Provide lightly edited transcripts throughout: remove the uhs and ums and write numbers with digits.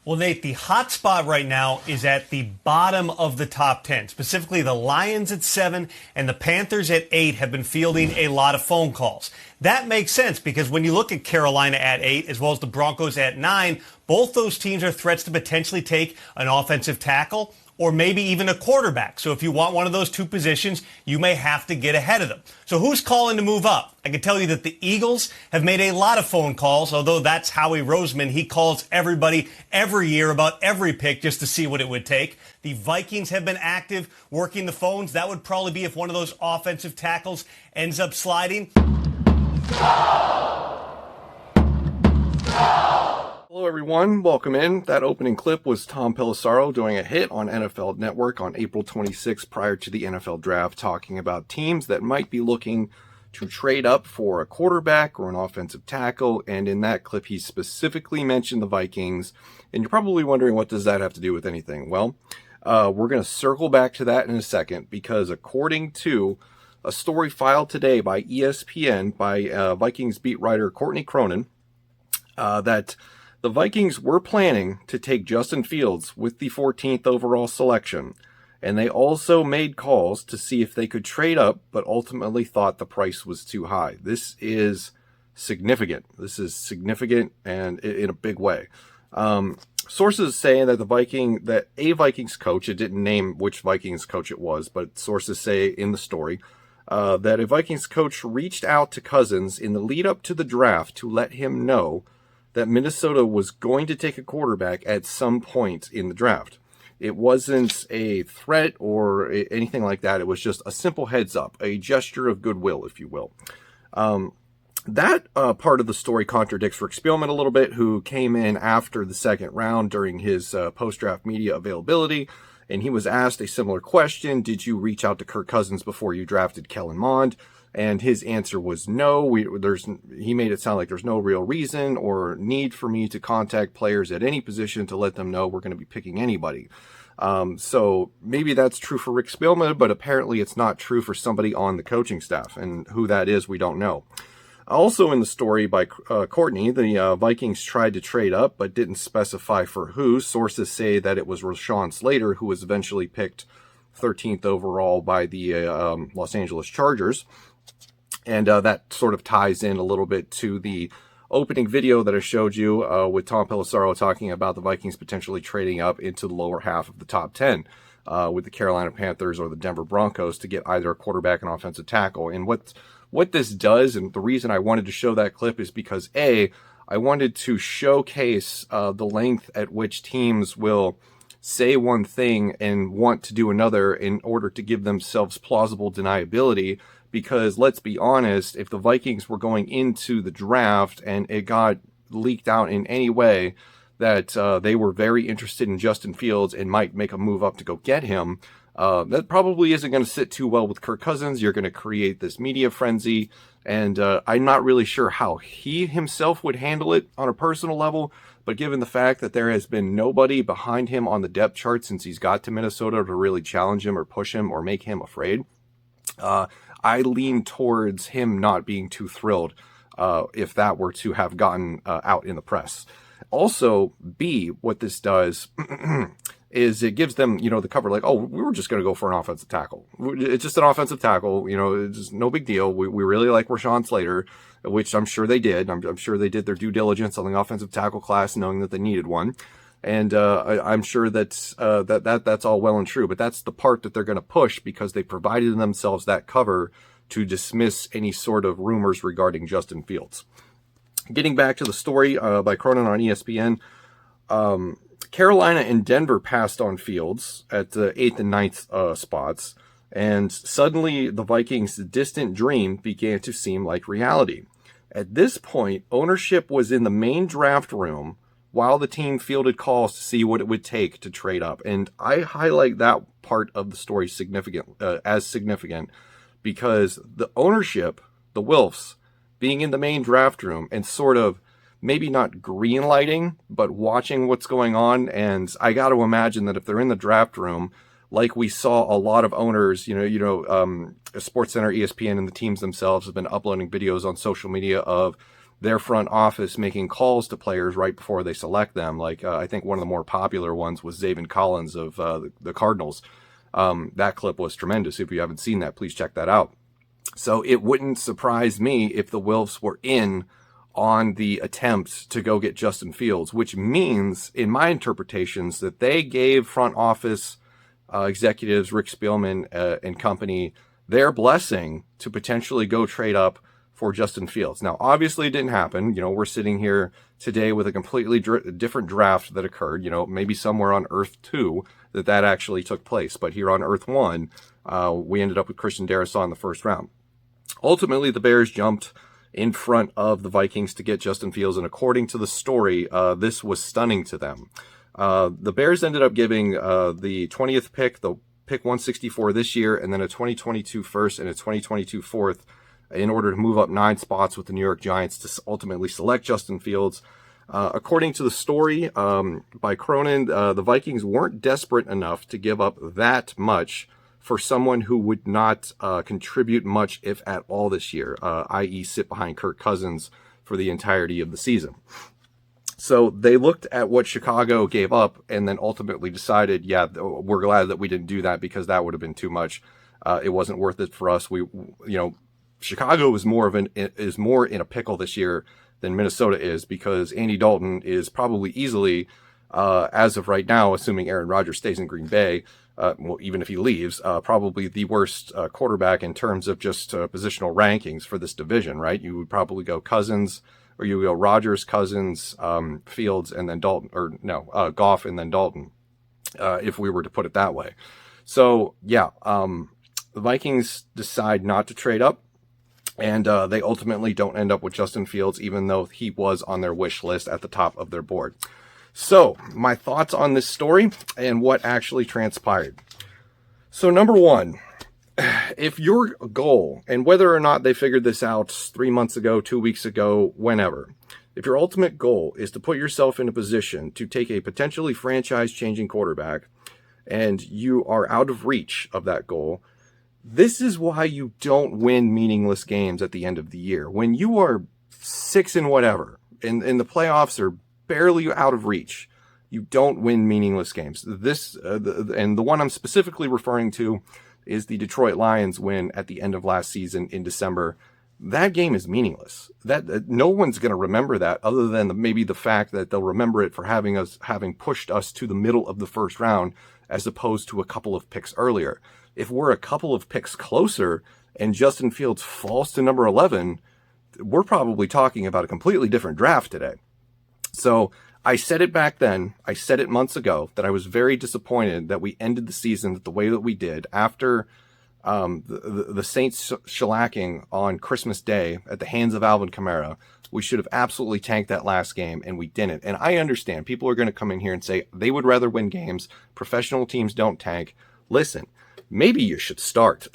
Well, Nate, the hot spot right now is at the bottom of the top 10. Specifically, the Lions at 7 and the Panthers at 8 have been fielding a lot of phone calls. That makes sense because when you look at Carolina at 8 as well as the Broncos at 9, both those teams are threats to potentially take an offensive tackle or maybe even a quarterback. So if you want one of those two positions, you may have to get ahead of them. So who's calling to move up? I can tell you that the Eagles have made a lot of phone calls, although that's Howie Roseman. He calls everybody every year about every pick just to see what it would take. The Vikings have been active working the phones. That would probably be if one of those offensive tackles ends up sliding. Hello, everyone. Welcome in. That opening clip was Tom Pelissero doing a hit on NFL Network on April 26th prior to the NFL draft, talking about teams that might be looking to trade up for a quarterback or an offensive tackle. And in that clip, he specifically mentioned the Vikings. And you're probably wondering, what does that have to do with anything? Well, we're going to circle back to that in a second, because according to a story filed today by ESPN by Vikings beat writer Courtney Cronin, that the Vikings were planning to take Justin Fields with the 14th overall selection, and they also made calls to see if they could trade up, but ultimately thought the price was too high. This is significant. This is significant, and in a big way. Sources say that a Vikings coach, it didn't name which Vikings coach it was, but sources say in the story that a Vikings coach reached out to Cousins in the lead up to the draft to let him know that Minnesota was going to take a quarterback at some point in the draft. It wasn't a threat or anything like that. It was just a simple heads up, a gesture of goodwill, if you will. That part of the story contradicts Rick Spielman a little bit, who came in after the second round during his post-draft media availability, and he was asked a similar question: did you reach out to Kirk Cousins before you drafted Kellen Mond? And his answer was no. He made it sound like there's no real reason or need for me to contact players at any position to let them know we're going to be picking anybody. So maybe that's true for Rick Spielman, but apparently it's not true for somebody on the coaching staff. And who that is, we don't know. Also in the story by Courtney, the Vikings tried to trade up, but didn't specify for who. Sources say that it was Rashawn Slater, who was eventually picked 13th overall by the Los Angeles Chargers. And that sort of ties in a little bit to the opening video that I showed you with Tom Pelissero talking about the Vikings potentially trading up into the lower half of the top 10 with the Carolina Panthers or the Denver Broncos to get either a quarterback and offensive tackle. And what this does, and the reason I wanted to show that clip, is because I wanted to showcase the length at which teams will say one thing and want to do another in order to give themselves plausible deniability. Because let's be honest, if the Vikings were going into the draft and it got leaked out in any way that they were very interested in Justin Fields and might make a move up to go get him, that probably isn't going to sit too well with Kirk Cousins. You're going to create this media frenzy, and I'm not really sure how he himself would handle it on a personal level. But given the fact that there has been nobody behind him on the depth chart since he's got to Minnesota to really challenge him or push him or make him afraid, I lean towards him not being too thrilled if that were to have gotten out in the press. Also, what this does is it gives them, the cover, like, oh, we were just going to go for an offensive tackle. It's just an offensive tackle, it's just no big deal. We really like Rashawn Slater, which I'm sure they did. I'm sure they did their due diligence on the offensive tackle class, knowing that they needed one. And I'm sure that's all well and true, but that's the part that they're going to push because they provided themselves that cover to dismiss any sort of rumors regarding Justin Fields. Getting back to the story by Cronin on ESPN, Carolina and Denver passed on Fields at the 8th and 9th spots, and suddenly the Vikings' distant dream began to seem like reality. At this point, ownership was in the main draft room while the team fielded calls to see what it would take to trade up. And I highlight that part of the story as significant because the ownership, the Wilfs, being in the main draft room and sort of maybe not green lighting, but watching what's going on. And I got to imagine that if they're in the draft room, like we saw a lot of owners, SportsCenter, ESPN, and the teams themselves have been uploading videos on social media of their front office making calls to players right before they select them. Like, I think one of the more popular ones was Zaven Collins of the Cardinals. That clip was tremendous. If you haven't seen that, please check that out. So it wouldn't surprise me if the Wilfs were in on the attempt to go get Justin Fields, which means, in my interpretations, that they gave front office executives, Rick Spielman and company, their blessing to potentially go trade up for Justin Fields. Now, obviously it didn't happen. You know, we're sitting here today with a completely different draft that occurred, you know, maybe somewhere on Earth 2 that actually took place. But here on Earth 1, we ended up with Christian Darrisaw in the first round. Ultimately, the Bears jumped in front of the Vikings to get Justin Fields, and according to the story, this was stunning to them. The Bears ended up giving the 20th pick, the pick 164 this year, and then a 2022 first and a 2022 fourth in order to move up 9 spots with the New York Giants to ultimately select Justin Fields. According to the story by Cronin, the Vikings weren't desperate enough to give up that much for someone who would not contribute much, if at all, this year, i.e. sit behind Kirk Cousins for the entirety of the season. So they looked at what Chicago gave up and then ultimately decided, yeah, we're glad that we didn't do that because that would have been too much. It wasn't worth it for us. Chicago is more in a pickle this year than Minnesota is, because Andy Dalton is probably easily, as of right now, assuming Aaron Rodgers stays in Green Bay, even if he leaves, probably the worst quarterback in terms of just positional rankings for this division, right? You would probably go Cousins, or you would go Rodgers, Cousins, Fields, and then Dalton, Goff and then Dalton, if we were to put it that way. So, yeah, the Vikings decide not to trade up, and they ultimately don't end up with Justin Fields, even though he was on their wish list at the top of their board. So, my thoughts on this story and what actually transpired. So, number one, if your goal, and whether or not they figured this out 3 months ago, 2 weeks ago, whenever, if your ultimate goal is to put yourself in a position to take a potentially franchise-changing quarterback, and you are out of reach of that goal, this is why you don't win meaningless games at the end of the year. When you are 6 and whatever, and the playoffs are barely out of reach, you don't win meaningless games. And the one I'm specifically referring to is the Detroit Lions win at the end of last season in December. That game is meaningless. That no one's going to remember that, other than maybe the fact that they'll remember it for having pushed us to the middle of the first round, as opposed to a couple of picks earlier. If we're a couple of picks closer and Justin Fields falls to number 11, we're probably talking about a completely different draft today. So I said it back then, I said it months ago, that I was very disappointed that we ended the season the way that we did after the Saints shellacking on Christmas Day at the hands of Alvin Kamara. We should have absolutely tanked that last game, and we didn't. And I understand people are going to come in here and say they would rather win games. Professional teams don't tank. Listen, maybe you should start.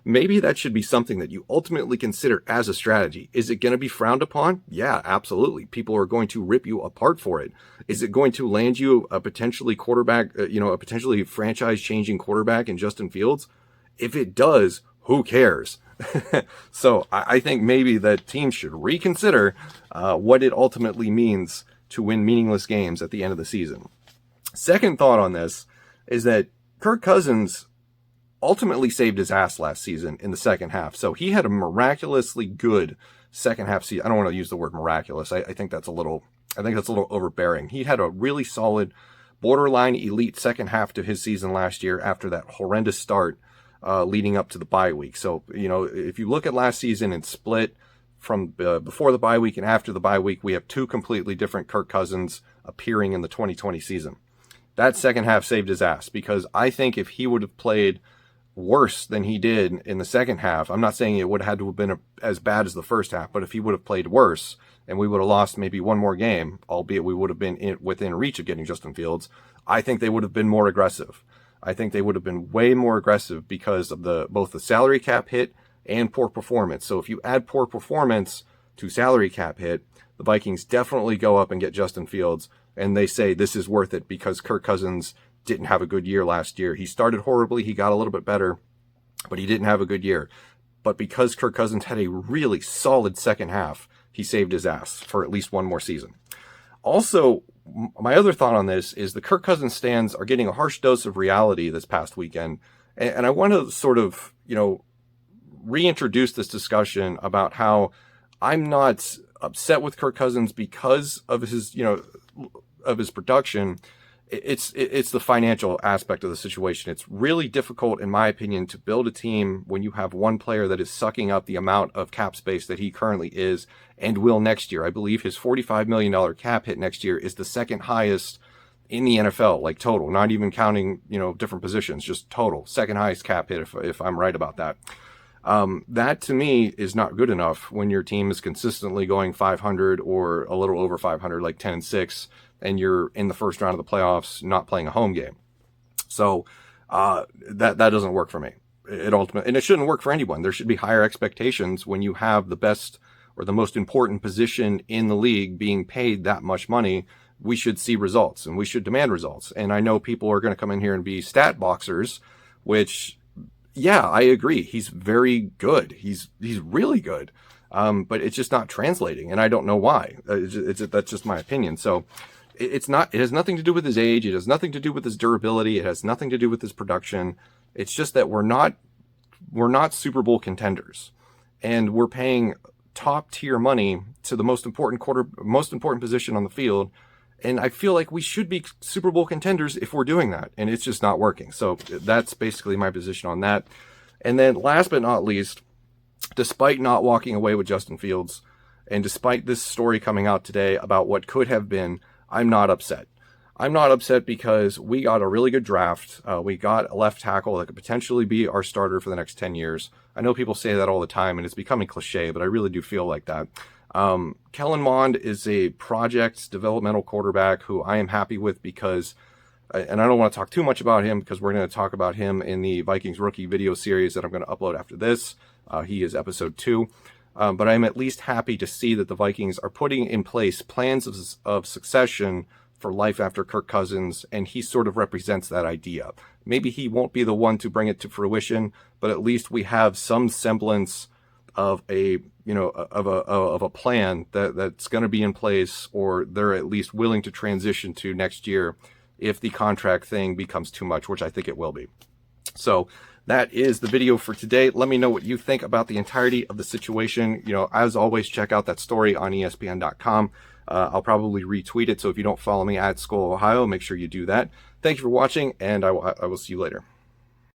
Maybe that should be something that you ultimately consider as a strategy. Is it going to be frowned upon? Yeah, absolutely. People are going to rip you apart for it. Is it going to land you a potentially a potentially franchise-changing quarterback in Justin Fields? If it does, who cares? So I think maybe that teams should reconsider what it ultimately means to win meaningless games at the end of the season. Second thought on this is that Kirk Cousins ultimately saved his ass last season in the second half. So he had a miraculously good second half season. I don't want to use the word miraculous. I think that's a little overbearing. He had a really solid, borderline elite second half to his season last year after that horrendous start leading up to the bye week. So, if you look at last season and split from before the bye week and after the bye week, we have 2 completely different Kirk Cousins appearing in the 2020 season. That second half saved his ass, because I think if he would have played worse than he did in the second half, I'm not saying it would have had to have been as bad as the first half, but if he would have played worse and we would have lost maybe one more game, albeit we would have been within reach of getting Justin Fields, I think they would have been more aggressive. I think they would have been way more aggressive because of both the salary cap hit and poor performance. So if you add poor performance to salary cap hit, the Vikings definitely go up and get Justin Fields, and they say this is worth it because Kirk Cousins didn't have a good year last year. He started horribly. He got a little bit better, but he didn't have a good year. But because Kirk Cousins had a really solid second half, he saved his ass for at least one more season. Also, my other thought on this is the Kirk Cousins stands are getting a harsh dose of reality this past weekend. And I want to sort of, reintroduce this discussion about how I'm not upset with Kirk Cousins because of his, of his production. It's the financial aspect of the situation. It's really difficult, in my opinion, to build a team when you have one player that is sucking up the amount of cap space that he currently is and will next year. I believe his $45 million cap hit next year is the second highest in the NFL, like total, not even counting, different positions, just total, second highest cap hit if I'm right about that. That to me is not good enough when your team is consistently going 500 or a little over 500, like 10-6, and you're in the first round of the playoffs, not playing a home game. So, that doesn't work for me. And it shouldn't work for anyone. There should be higher expectations when you have the best or the most important position in the league being paid that much money. We should see results and we should demand results. And I know people are going to come in here and be stat boxers, which, yeah, I agree. He's very good. He's really good. But it's just not translating, and I don't know why. That's just my opinion. So it has nothing to do with his age. It has nothing to do with his durability. It has nothing to do with his production. It's just that we're not Super Bowl contenders, and we're paying top tier money to the most important position on the field. And I feel like we should be Super Bowl contenders if we're doing that, and it's just not working. So that's basically my position on that. And then last but not least, despite not walking away with Justin Fields, and despite this story coming out today about what could have been, I'm not upset. I'm not upset because we got a really good draft. We got a left tackle that could potentially be our starter for the next 10 years. I know people say that all the time, and it's becoming cliche, but I really do feel like that. Kellen Mond is a project developmental quarterback who I am happy with because, and I don't want to talk too much about him because we're going to talk about him in the Vikings rookie video series that I'm going to upload after this. He is episode 2. But I'm at least happy to see that the Vikings are putting in place plans of succession for life after Kirk Cousins, and he sort of represents that idea. Maybe he won't be the one to bring it to fruition, but at least we have some semblance of a plan that's going to be in place, or they're at least willing to transition to next year if the contract thing becomes too much, which I think it will be. So that is the video for today. Let me know what you think about the entirety of the situation. As always, check out that story on ESPN.com. I'll probably retweet it. So if you don't follow me at Skull Ohio, make sure you do that. Thank you for watching, and I will see you later.